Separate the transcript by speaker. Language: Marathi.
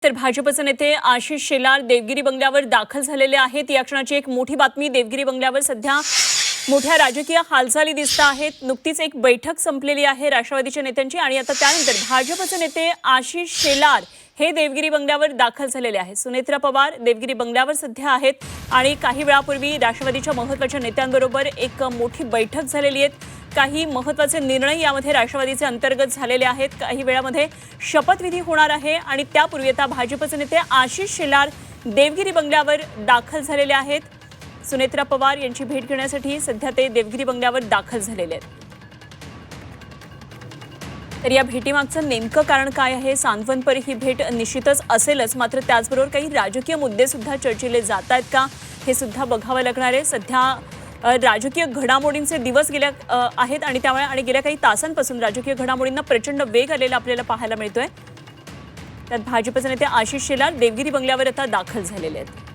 Speaker 1: तर भाजपचे नेते आशिष शेलार देवगिरी बंगल्यावर दाखल झालेले आहेत। या क्षणाची एक मोठी बातमी, देवगिरी बंगल्यावर सध्या मोठ्या राजकीय हालचाली दिसत आहेत। नुकतीच एक बैठक संपलेली आहे राष्ट्रवादीच्या नेत्यांची आणि आता त्यानंतर भाजपचे नेते आशिष शेलार हे देवगिरी बंगल्यावर दाखल झालेले आहेत। सुनेत्रा पवार देवगिरी बंगल्यावर सध्या आहेत आणि काही वेळापूर्वी राष्ट्रवादीच्या महत्त्वाच्या नेत्यांबरोबर एक मोठी बैठक झालेली आहे। काही महत्त्वाचे निर्णय यामध्ये राष्ट्रवादीचे अंतर्गत झालेले आहेत। काही वेळामध्ये शपथविधी होणार आहे आणि त्यापूर्वी आता भाजपचे नेते आशिष शेलार देवगिरी बंगल्यावर दाखल झालेले आहेत। सुनेत्रा पवार यांची भेट घेण्यासाठी सध्या ते देवगिरी बंगल्यावर दाखल झालेले आहेत। तर या भेटीमागचं नेमकं कारण काय आहे? सांत्वनपर ही भेट निश्चितच असेलच, मात्र त्याचबरोबर काही राजकीय मुद्दे सुद्धा चर्चिले जात आहेत का हे सुद्धा बघावं लागणार आहे। सध्या राजकीय घडामोडींचे दिवस गेल्या आहेत आणि त्यामुळे आणि गेल्या काही तासांपासून राजकीय घडामोडींना प्रचंड वेग आलेला आपल्याला पाहायला मिळतोय। त्यात भाजपचे नेते आशिष शेलार देवगिरी बंगल्यावर आता दाखल झालेले आहेत।